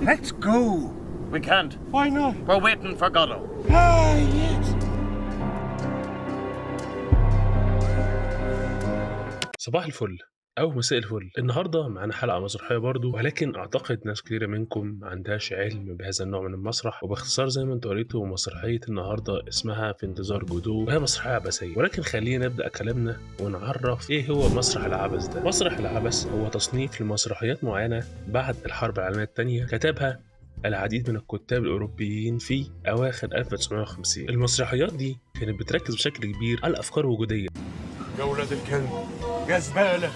Let's go. We can't. Why not? We're waiting for Godot. Ah, yes. صباح الفل أو مساء الفل. النهاردة معانا حلقة مسرحية برضو، ولكن أعتقد ناس كتيرة منكم ما عندهاش علم بهذا النوع من المسرح. وباختصار زي ما انتوا قريتوا، مسرحية النهاردة اسمها في انتظار جودو، وهي مسرحية عبثية. ولكن خلينا نبدأ كلامنا ونعرف إيه هو مسرح العبث ده. مسرح العبث هو تصنيف لمسرحيات معينة بعد الحرب العالمية الثانية كتبها العديد من الكتاب الأوروبيين في أواخر 1950. المسرحيات دي كانت بتركز بشكل كبير على الأفكار الوجودية. يا ولاد الكلب، يا زبالة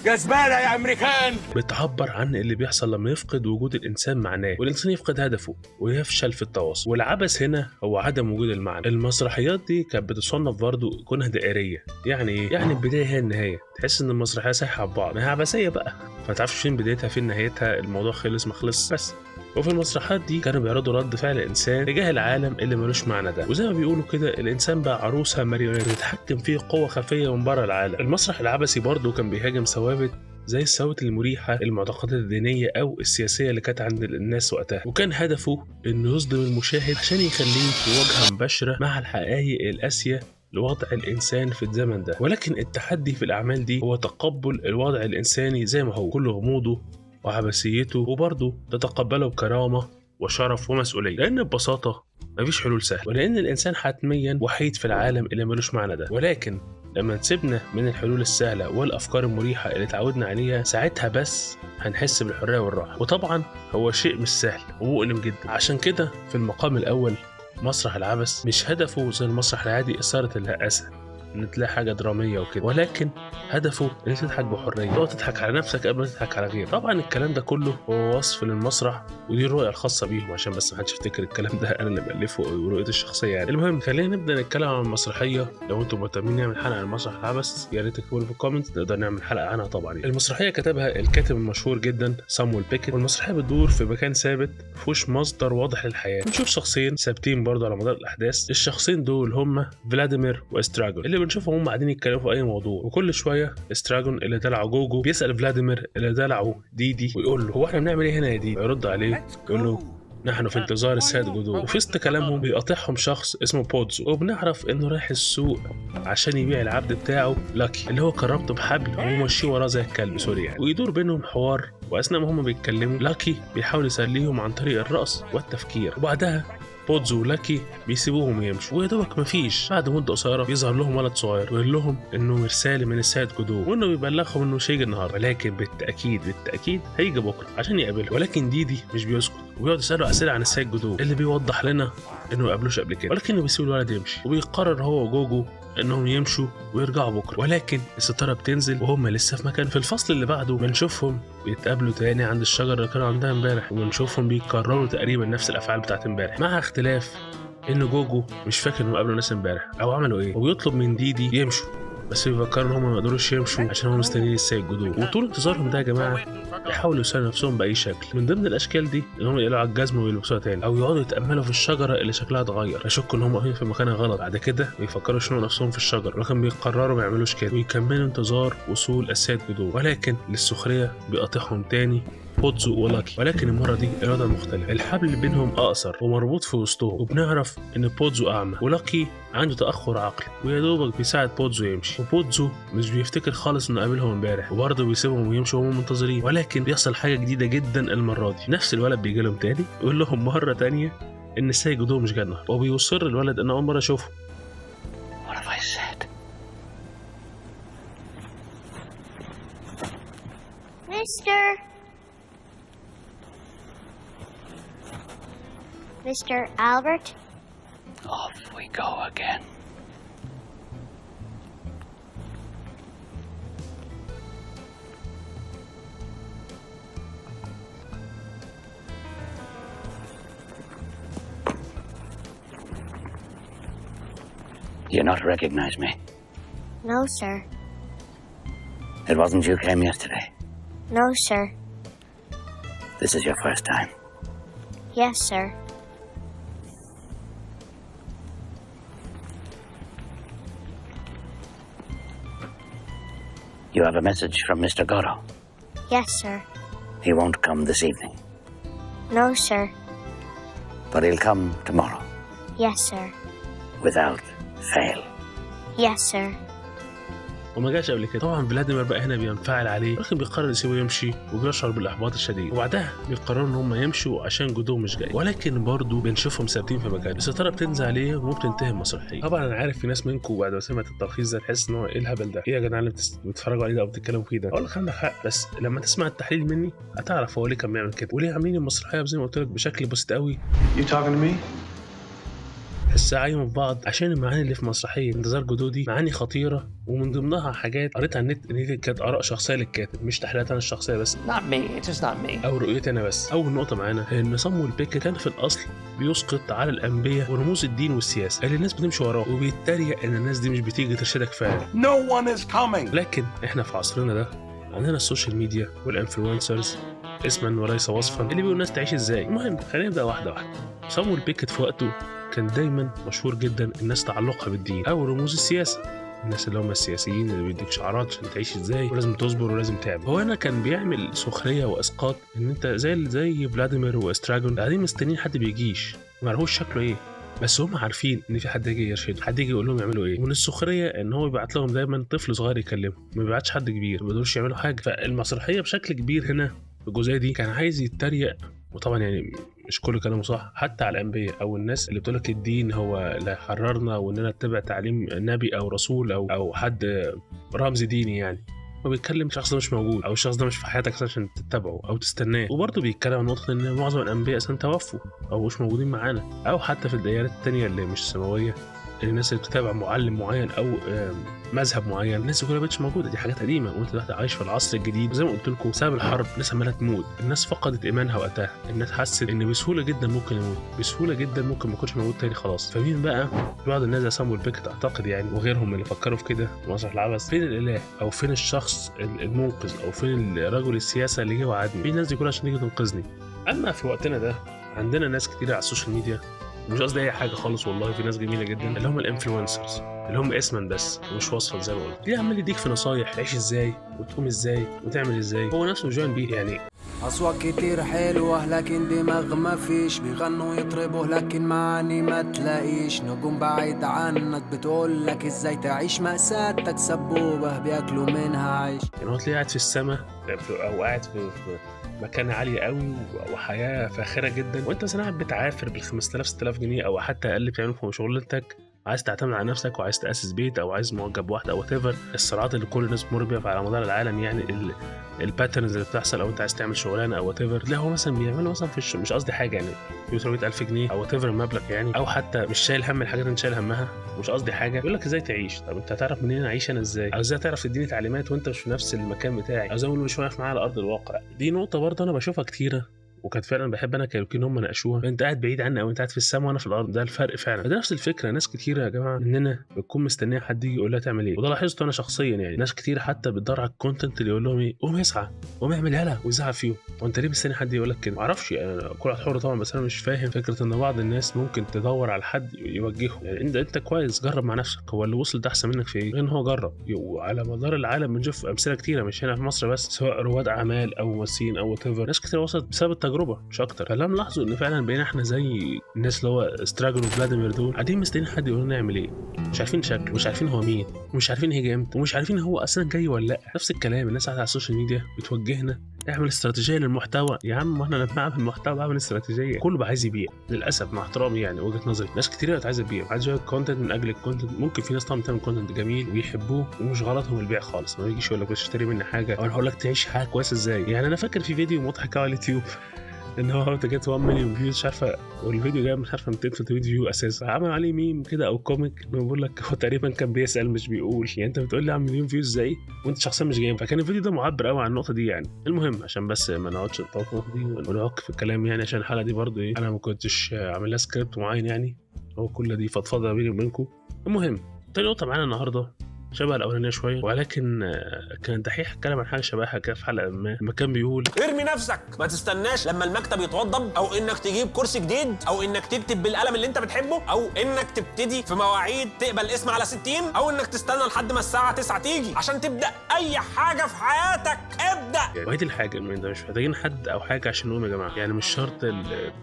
يا زبالة يا أمريكان. بتعبر عن اللي بيحصل لما يفقد وجود الإنسان معناه، والإنسان يفقد هدفه ويفشل في التواصل. والعبث هنا هو عدم وجود المعنى. المسرحيات دي كانت بتصنف برضه كونها دائرية. يعني إيه؟ يعني البداية هي النهاية. تحس إن المسرحية سايحة ببعض، ما هي عبثية بقى، ما تعرفش فين بدايتها فين نهايتها، الموضوع خلص ما خلص بس. وفي المسرحيات دي كانوا بيعرضوا رد فعل الانسان تجاه العالم اللي ملوش معنى ده، وزي ما بيقولوا كده الانسان بقى عروسه ماريونيت بتتحكم فيه قوه خفيه من بره العالم. المسرح العبثي برضه كان بيهاجم ثوابت زي الثوابت المريحه، المعتقدات الدينيه او السياسيه اللي كانت عند الناس وقتها، وكان هدفه انه يصدم المشاهد عشان يخليه في مواجهه مباشره مع الحقائق القاسيه لوضع الإنسان في الزمن ده. ولكن التحدي في الأعمال دي هو تقبل الوضع الإنساني زي ما هو، كل غموضه وعبثيته، وبرضه تتقبله بكرامة وشرف ومسؤولية، لأن ببساطة مفيش حلول سهلة، ولأن الإنسان حتميا وحيد في العالم اللي ملوش معنى ده. ولكن لما نسيبنا من الحلول السهلة والأفكار المريحة اللي تعودنا عليها، ساعتها بس هنحس بالحرية والراحة. وطبعا هو شيء مش سهل ومؤلم جدا. عشان كده في المقام الأول مسرح العبث مش هدفه زي المسرح العادي إثارة الهئاسة، ان تلاقي حاجه دراميه وكده، ولكن هدفه ان تضحك بحريه، تقعد تضحك على نفسك قبل ما تضحك على غيرك. طبعا الكلام ده كله هو وصف للمسرح، ودي الرؤيه الخاصه بيهم، عشان بس ما حدش يفتكر الكلام ده انا اللي مالفه او رؤيتي الشخصيه يعني. المهم خلينا نبدا نتكلم عن المسرحيه. لو انتم مهتمين نعمل حلقه عن مسرح العبث يا ريت تكتبوا لي في الكومنت، نقدر نعمل حلقه عنها طبعا يعني. المسرحيه كتبها الكاتب المشهور جدا سامويل بيكيت، والمسرحيه بتدور في مكان ثابت مفيهوش مصدر واضح للحياه. بنشوف شخصين ثابتين برضه على مدار الاحداث. الشخصين دول هم فلاديمير واستراجون، اللي بنشوفهم هم قاعدين يتكلموا في اي موضوع، وكل شويه استراجون اللي دلعه جوجو بيسال فلاديمير اللي دلعه ديدي ويقول له هو احنا بنعمل ايه هنا يا ديدي؟ يرد عليه يقول له نحن في انتظار السيد جودو. وفي وسط كلامهم بيقاطعهم شخص اسمه بودزو، وبنعرف انه رايح السوق عشان يبيع العبد بتاعه لاكي اللي هو كربته بحبل وماشيه وراه زي الكلب سوري يعني. ويدور بينهم حوار، واثناء ما هم بيتكلموا لاكي بيحاول يسليهم عن طريق الرقص والتفكير، وبعدها بودزو ولاكي بيسيبوهم يمشوا. ويا دوبك مفيش بعد مده قصيره بيظهر لهم ولد صغير ويقول لهم انه رساله من السيد جودو، وانه بيبلغهم انه مش هيجي النهارده، ولكن بالتاكيد هيجي بكره عشان يقابله. ولكن ديدي مش بيسكت وبيقعد يساله اسئله عن السيد جودو اللي بيوضح لنا انه ما قابلوش قبل كده، ولكنه بيسيب الولد يمشي. وبيقرر هو وجوجو انهم يمشوا ويرجعوا بكره، ولكن الستاره بتنزل وهم لسه في مكان. في الفصل اللي بعده بنشوفهم بيتقابلوا تاني عند الشجره اللي كانوا عندها امبارح، وبنشوفهم بيكرروا تقريبا نفس الافعال بتاعت امبارح، مع اختلاف ان جوجو مش فاكر انهم قابلوا ناس امبارح او عملوا ايه، وبيطلب من ديدي يمشوا، بس بيفكروا ان هم ما يقدروش يمشوا عشان هم مستنيين السيد جودو. وطول انتظارهم ده يا جماعه يحاولوا يسالوا نفسهم باي شكل. من ضمن الاشكال دي ان هم يقلعوا على الجزمه ويلبسوها تاني، او يقعدوا يتاملوا في الشجره اللي شكلها اتغير، يشكوا ان هم واقفين في مكانها غلط. بعد كده بيفكروا يشنقوا نفسهم في الشجره، ولكن بيقرروا ما يعملوش كده ويكملوا انتظار وصول السيد جودو. ولكن للسخريه بيقاطعهم تاني بودزو ولاكي، ولكن المره دي الوضع مختلف. الحبل بينهم اقصر ومربوط في وسطهم، وبنعرف ان بودزو اعمى ولاكي عنده تاخر عقلي، ويا دوبك بيساعد بودزو يمشي. وبودزو مش بيفتكر خالص انه قابلهم امبارح، وبرضه بيسيبهم ويمشوا وهم منتظرين. ولكن بيحصل حاجه جديده جدا المره دي، نفس الولد بيجي لهم تاني يقول لهم مره تانيه ان السيد جودو مش جاي النهارده، وبيصر الولد ان اول مره اشوفه. What have I said? Mr. Albert? Off we go again. You not recognize me? No, sir. It wasn't you came yesterday. No, sir. This is your first time. Yes, sir. You have a message from Mr. Godot. Yes, sir. He won't come this evening. No, sir. But he'll come tomorrow, Yes, sir. without fail. Yes, sir. وما جاش قبل كده. طبعا فلاديمير بقى هنا بينفعل عليه، لكن بيقرر يسيبه يمشي وبيشعر بالاحباط الشديد، وبعدها بيقرروا ان هم يمشوا عشان جودو مش جاي، ولكن برضه بنشوفهم ثابتين في مكان. الستاره بتنزل عليه وبتنتهي المسرحيه. طبعا انا عارف في ناس منكم بعد ما سمعت التلخيص ده تحس ان هو ايه الهبل ده، ايه يا جدعان اللي بتتفرجوا عليه ده او بتتكلموا فيه ده. اقول لك عندك حق، بس لما تسمع التحليل مني هتعرف هو ليه كان بيعمل كده وليه عاملين المسرحيه زي ما قلت لك بشكل بسيط قوي. You talking to me? حسها عايمة في بعض، عشان المعاني اللي في مسرحية انتظار جودو دي معاني خطيرة، ومن ضمنها حاجات قريتها على النت ان دي كانت آراء شخصية للكاتب، مش تحليلات انا الشخصية بس، Not me, it's just not me. او رؤيتي انا بس. اول نقطة معانا هي ان صامويل بيكيت كان في الاصل بيسقط على الانبياء ورموز الدين والسياسة اللي الناس بتمشي وراه، وبيتريق ان الناس دي مش بتيجي ترشدك فعلا. No one is coming. لكن احنا في عصرنا ده عندنا السوشيال ميديا والانفلونسرز اسما وليس وصفا اللي بيقولوا الناس تعيش ازاي. المهم خلينا نبدا واحده واحده. صامويل بيكيت في وقته كان دايما مشهور جدا الناس تعلقها بالدين او رموز السياسه، الناس اللي هم السياسيين اللي بيديك شعارات عشان تعيش ازاي ولازم تصبر ولازم تعمل. هو هنا كان بيعمل سخريه واسقاط ان انت زي فلاديمير واستراجون قاعدين مستنيين حد بيجيش ما يعرفوش شكله ايه، بس هم عارفين ان في حد يجي يرشدهم، حد يجي يقول لهم يعملوا ايه. ومن السخريه ان هو بيبعت لهم دايما طفل صغير يكلمهم، ما بيبعتش حد كبير، ما بيقدروش يعملوا حاجه. فالمسرحيه بشكل كبير هنا في الجزئيه دي كان عايز يتريق، وطبعا يعني مش كل كلامه صح، حتى على الانبياء او الناس اللي بتقولك الدين هو اللي هيحررنا واننا نتبع تعليم نبي او رسول او حد رمز ديني. يعني هو بيتكلم شخص ده مش موجود او الشخص ده مش في حياتك عشان تتبعه او تستناه. وبرضه بيتكلم عن نقطه ان معظم الانبياء اصلا توفوا او مش موجودين معانا، او حتى في الديانات التانية اللي مش سماويه الناس اللي بتتابع معلم معين او مذهب معين، الناس كلها مبقتش موجوده، دي حاجات قديمه. وانت دلوقتي عايش في العصر الجديد، زي ما قلت لكم بسبب الحرب الناس عماله تموت، الناس فقدت ايمانها وقتها، الناس حست ان بسهوله جدا ممكن يموت، بسهوله جدا ممكن ما يكونش موجود تاني خلاص. فمين بقى بعض الناس زي صامويل بيكيت اعتقد يعني وغيرهم اللي فكروا في كده في مسرح العبث، فين الاله او فين الشخص المنقذ او فين الرجل السياسه اللي جه وعدني، في الناس دي كلها عشان تيجي تنقذني. اما في وقتنا ده عندنا ناس كتير على السوشيال ميديا، مش قصدي اي حاجه خالص والله، في ناس جميله جدا اللي هم الانفلونسرز اللي هم اسما بس ومش وصفا زي ما قلت، ليه عمال يديك في نصايح تعيش ازاي وتقوم ازاي وتعمل ازاي، هو نفسه جوين بيه يعني. أصوات كتير حلوة لكن دماغ ما فيش، بيغنوا يطربوا لكن معاني ما تلاقيش، نجوم بعيد عنك بتقول لك ازاي تعيش، مأساتك سبوبة بياكلوا منها عيش. يعني هو تلاقيه قاعد في السماء او قاعد في مكان عالي قوي وحياه فاخره جدا، وانت مثلا قاعد بتعافر بال 5000 6000 جنيه او حتى اقل بتعمل في شغلتك، عايز تعتمد على نفسك وعايز تأسس بيت او عايز معجب واحده او whatever الصراعات اللي كل الناس بتمر بيها على مدار العالم، يعني الباترنز اللي بتحصل، او انت عايز تعمل شغلانه او whatever. لا هو مثلا بيعمله مثلا في مش قصدي حاجه يعني ب 100000 جنيه او whatever المبلغ يعني، او حتى مش شايل هم الحاجات اللي انت شايل همها، مش قصدي حاجه، يقول لك ازاي تعيش. طب انت هتعرف منين اعيش انا ازاي، او ازاي تعرف تديني تعليمات وانت مش في نفس المكان بتاعي، او زي ما بيقولوا مش واقف معايا على ارض الواقع. دي نقطه برضه انا بشوفها كتيره وكانت فعلا بحب انا كايروكين هم ناقشوها، انت قاعد بعيد عني او انت قاعد في السماء وانا في الارض، ده الفرق فعلا. ده نفس الفكره، ناس كتيره يا جماعه مننا بتكون مستنيه حد يجي يقول لها تعمل ايه، وده لاحظته انا شخصيا. يعني ناس كتير حتى بتدور على الكونتنت اللي يقول لهم ايه قوم اسعى قوم اعمل يلا ويزعق فيهم، وانت ليه مستني حد يقول لك كده؟ معرفش يعني، كل واحد حر طبعا، بس انا مش فاهم فكره ان بعض الناس ممكن تدور على حد يوجهه. يعني انت كويس جرب مع نفسك، هو اللي وصل ده احسن منك في ايه؟ لان هو جرب. وعلى مدار العالم بنشوف امثله كتيره مش هنا في مصر بس، سواء رواد اعمال او ممثلين او whatever، ناس كتير وصلت بسبب التجربه مش اكتر. فلما لاحظوا ان فعلا بقينا احنا زي الناس اللي هو استراجون وفلاديمير دول قاعدين مستنيين حد يقول لنا نعمل ايه، مش عارفين شكله، مش عارفين هو مين، ومش عارفين هيجي امتى، ومش عارفين هو اصلا جاي ولا لا. نفس الكلام الناس قاعده على السوشيال ميديا بتوجهنا اعمل استراتيجيه للمحتوى. يا عم احنا لما بعمل محتوى بعمل استراتيجيه، كله بقى عايز يبيع للاسف مع احترامي يعني وجهه نظري. ناس كتير بقت عايزه تبيع، عايزه يعمل كونتنت من اجل الكونتنت. ممكن في ناس طبعا بتعمل كونتنت جميل ويحبوه ومش غلطهم البيع خالص، ما يجيش يقول لك اشتري مني حاجه او انا هقول لك تعيش حاجه كويسه ازاي. يعني انا فاكر في فيديو مضحك على اليوتيوب ان هو جت 1 مليون فيوز مش عارفه، والفيديو جاي مش عارفه 200 300 فيو اساسا، عمل عليه ميم كده او كوميك بيقول لك هو تقريبا كان بيسال مش بيقول، يعني انت بتقول لي اعمل مليون فيوز ازاي وانت شخصيا مش جايب. فكان الفيديو ده معبر قوي عن النقطه دي يعني. المهم عشان بس ما نقعدش نطول في النقطه دي ونعك في الكلام يعني، عشان الحلقه دي برضو ايه انا ما كنتش عامل لها سكريبت معين يعني، هو كل دي فضفضه بيني وبينكم. المهم تاني نقطه معانا النهارده شبه الاولانيه شويه، ولكن كان الدحيح اتكلم عن حاجه شبهها كده في حلقه ما لما كان بيقول ارمي نفسك، ما تستناش لما المكتب يتوضب، او انك تجيب كرسي جديد، او انك تكتب بالقلم اللي انت بتحبه، او انك تبتدي في مواعيد تقبل اسم على 60، او انك تستنى لحد ما الساعه 9 تيجي عشان تبدا اي حاجه في حياتك. ابدا. يعني وهي دي الحاجه ان انت مش محتاجين حد او حاجه عشان نقوم يا جماعه. يعني مش شرط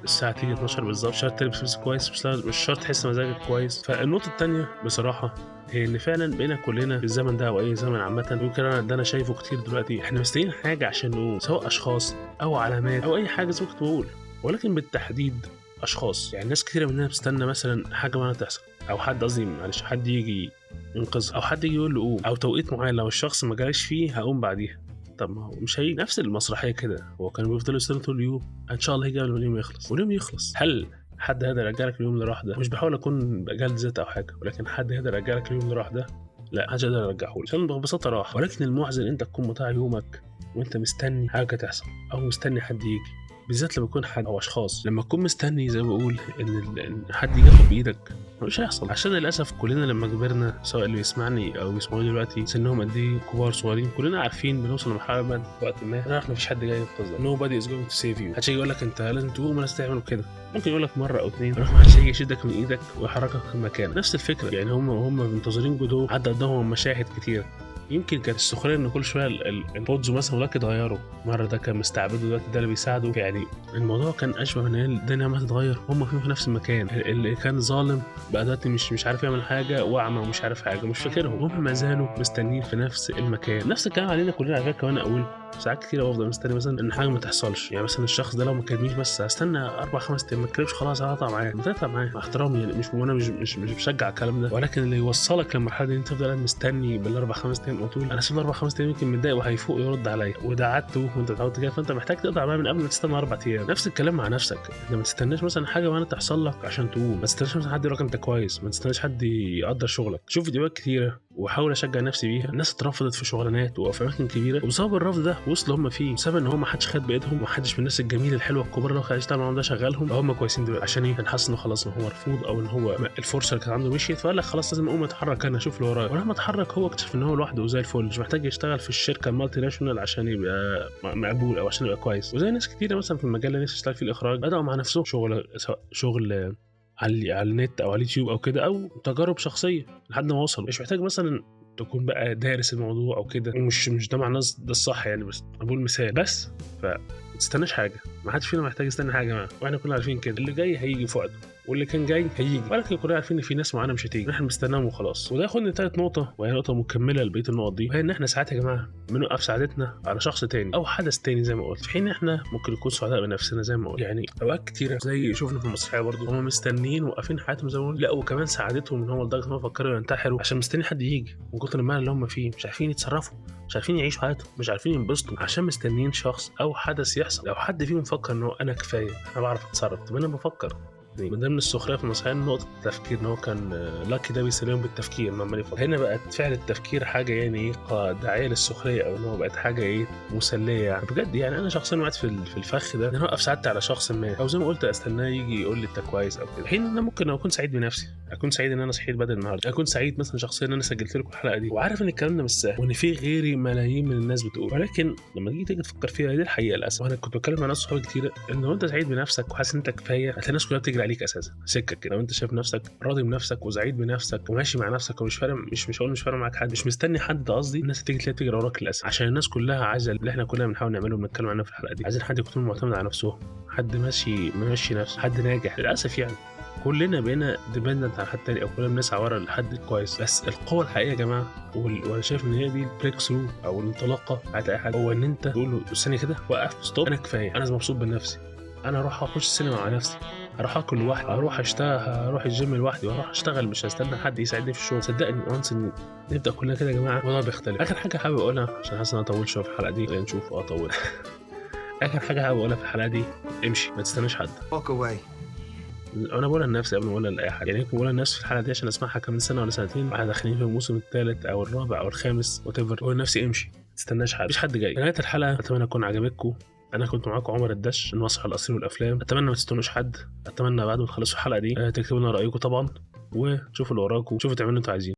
الساعه تيجي 12 بالظبط، مش شرط تلبس لبس كويس، مش شرط تحس مزاجك كويس. فالنقطه الثانيه بصراحه هي ان فعلا بقينا كلنا في الزمن ده او اي زمن عامه، يمكن ده انا شايفه كتير دلوقتي، احنا مستنيين حاجه عشان نقوم، سواء اشخاص او علامات او اي حاجه زي ما كنت بقول، ولكن بالتحديد اشخاص. يعني ناس كتيره مننا بتستنى مثلا حاجه ما تحصل، او حد قصدي معلش حد يجي ينقذها، او حد يجي يقول له قوم، او توقيت معين لو الشخص ما جالش فيه هقوم بعديها. طب ما هو مش هيجي. نفس المسرحيه كده، هو كان بيفضل يستنى طول اليوم ان شاء الله هيجي قبل ما اليوم يخلص، واليوم يخلص. هل حد هيقدر يرجعلك اليوم اللي راح ده؟ مش بحاول اكون بجلد ذات او حاجه، ولكن حد هيقدر يرجعلك اليوم اللي راح ده؟ لا، محدش يقدر يرجعه لك عشان ببساطه راح. ولكن المحزن انت تكون مطاع يومك وانت مستني حاجه تحصل، او مستني حد يجي، بالذات لما يكون حد او اشخاص. لما تكون مستني زي ما بقول ان حد يجي ياخد بايدك، مش هيحصل. عشان للاسف كلنا لما كبرنا، سواء اللي بيسمعني او بيسمعوني دلوقتي سنهم قد ايه، كبار صغيرين، كلنا عارفين بنوصل لمرحله ما وقت ما نعرف مفيش حد جاي ينقذك. nobody is going to save you. محدش يقول لك انت لازم تقوم ولازم تعمل كده. ممكن يقول لك مره او اتنين، محدش هيجي يشدك من ايدك ويحركك في المكان. نفس الفكره. يعني هم منتظرين جدو، عدى قدامهم مشاهد كتير. يمكن كانت السخريه ان كل شويه البودز مثلا ولا يتغيروا، مره ده كان مستعبده دلوقتي ده اللي بيساعده. يعني الموضوع كان اشبه ان الدنيا ما تتغير، هم في نفس المكان. اللي كان ظالم بقى دلوقتي مش عارف يعمل حاجه، واعمى ومش عارف حاجه، مش فاكرهم. هم ما زالوا مستنيين في نفس المكان. نفس الكلام علينا كلنا على فكره. كمان اقول ساعات كتير بفضل مستني مثلا ان حاجه ما تحصلش. يعني مثلا الشخص ده لو ما كلمنيش بس استنى 4-5 ايام، ما تكلمش خلاص هقطع معاه. بتقطع معاه مع احترامي، يعني وانا مش بشجع الكلام ده، ولكن اللي يوصلك للمرحله دي انت تفضل مستني بال4-5 ايام، وتقول انا سيب 4-5 ايام يمكن متضايق وهيفوق يرد عليا، وده عادته وانت متعود كده، فانت محتاج تقطع معاه من قبل ما تستنى 4 ايام. نفس الكلام مع نفسك. انت ما تستناش مثلا حاجه وانا تحصل لك عشان تقوم، ما تستناش مثلا حد يقول لك انت كويس، ما تستناش حد يقدر شغلك. شوف فيديوهات كتيره واحاول اشجع نفسي بيها. الناس اترفضت في شغلانات وفي اماكن كبيره، وبسبب الرفض ده وصلوا هم فيه، بسبب ان هم ما حدش خد بايدهم، وما حدش من الناس الجميله الحلوه الكبار اللي هو كان يشتغل معاهم ده شغلهم، هم كويسين دلوقتي. عشان ايه؟ كان حاسس انه خلاص ان هو مرفوض، او ان هو الفرصه اللي كانت عنده مشيت، فقال لك خلاص لازم اقوم اتحرك انا اشوف اللي ورايا. ولما اتحرك هو اكتشف ان هو لوحده وزي الفل، مش محتاج يشتغل في الشركه المالتي ناشونال عشان يبقى مقبول او عشان يبقى كويس. وزي ناس كتير مثلا في المجال اللي نفسه يشتغل فيه الاخراج، بداوا مع نفسهم شغل، سواء شغل على النت او على اليوتيوب او كده، او تجارب شخصيه لحد ما وصل. مش محتاج مثلا تكون بقى دارس الموضوع او كده، مش ده مع الناس ده الصح يعني، بس بقول مثال بس. ما تستناش حاجه، ما حدش فينا محتاج يستنى حاجه معاه، واحنا كلنا عارفين كده اللي جاي هيجي في وقته، واللي كان جاي هيجي، ولكن كلنا عارفين ان في ناس معانا مش هتيجي، احنا مستناهم وخلاص. وده ياخدني ثالث نقطه، وهي نقطه مكمله لبقيه النقط دي، وهي ان احنا ساعات يا جماعه بنوقف سعادتنا على شخص تاني او حدث تاني زي ما قلت، في حين احنا ممكن نكون سعداء بنفسنا زي ما قلت. يعني اوقات كتيره زي شفنا في المسرحيه برضو، هم مستنيين واقفين حياتهم زي ما قلت، لا وكمان سعادتهم ان هم لدرجه ما فكروا ينتحروا عشان مستني حد يجي، من كتر المال اللي هم فيه مش عارفين يتصرفوا، مش عارفين يعيشوا حياتهم، مش عارفين ينبسطوا، عشان مستنيين شخص او حدث يحصل. لو حد فيهم فكر انه انا كفايه، انا بعرف اتصرف، طب انا بفكر. من ضمن السخريه في المسرحيه نقطه التفكير، ان هو كان لاكي ده بيسلم بالتفكير ما عمال يفكر. هنا بقت فعل التفكير حاجه يعني ايه داعيه للسخريه، او ان هو بقت حاجه ايه مسليه يعني بجد. يعني انا شخصيا وقعت في الفخ ده، ان انا اوقف سعادتي على شخص ما، او زي ما قلت استناه يجي يقول لي انت كويس او كده، حين ان انا ممكن اكون سعيد بنفسي، اكون سعيد ان انا صحيت بدري النهارده، اكون سعيد مثلا شخصيا ان انا سجلت لكم الحلقه دي، وعارف ان الكلام ده مش سهل، وان في غيري ملايين من الناس بتقول، ولكن لما تيجي تفكر فيها دي الحقيقه للاسف. وانا كنت بتكلم مع ناس صحابي كتير ان لو انت سعيد بنفسك وحاسس ان انت كفايه، هتلاقي الناس كلها بتجري عليك اساسا سكه كده. لو انت شايف نفسك راضي بنفسك وسعيد بنفسك وماشي مع نفسك ومش فارق، مش هقول مش فارق معاك حد، مش مستني حد، قصدي الناس تيجي تلاقي تجري وراك للاسف، عشان الناس كلها عايزه اللي احنا كلنا بنحاول نعمله وبنتكلم عنه في الحلقه دي، عايزين حد يكون معتمد على نفسه، حد ماشي نفسه، حد ناجح. للاسف يعني كلنا بقينا ديبندنت على حد تاني، او كلنا بنسعى ورا لحد كويس. بس القوه الحقيقيه يا جماعه، وانا شايف ان هي دي البريك ثرو او الانطلاقه بتاعت اي حد، هو ان انت تقول له ثانيه كده وقف ستوب، انا كفايه، انا مبسوط بنفسي، انا اروح اخش السينما مع نفسي، اروح اكل لوحدي، اروح اشتغل، اروح الجيم لوحدي، واروح اشتغل، مش هستنى حد يساعدني في الشغل. صدقني وانس ان نبدا كلنا كده يا جماعه الموضوع بيختلف. اخر حاجه حابب اقولها عشان حاسس ان انا طولت شويه في الحلقه دي، نشوف اطول اخر حاجه حابب اقولها في الحلقه دي، امشي، ما تستناش حد. walk away. انا بقولها لنفسي قبل ما اقولها لاي حد، يعني يمكن بقولها للناس في الحلقه دي عشان اسمعها كمان سنه ولا سنتين، واحنا داخلين في الموسم الثالث او الرابع او الخامس وات ايفر، بقول لنفسي امشي، ما تستناش حد، مفيش حد جاي. نهايه الحلقه اتمنى تكون عجبتكم. انا كنت معاكم عمر الدش، المسرح الاصلي والافلام. اتمنى ما تستنوش حد، اتمنى بعد ما تخلصوا الحلقه دي تكتبوا لنا رايكم طبعا، وشوفوا اللي وراكم، شوفوا تعملوا اللي انتوا عايزين.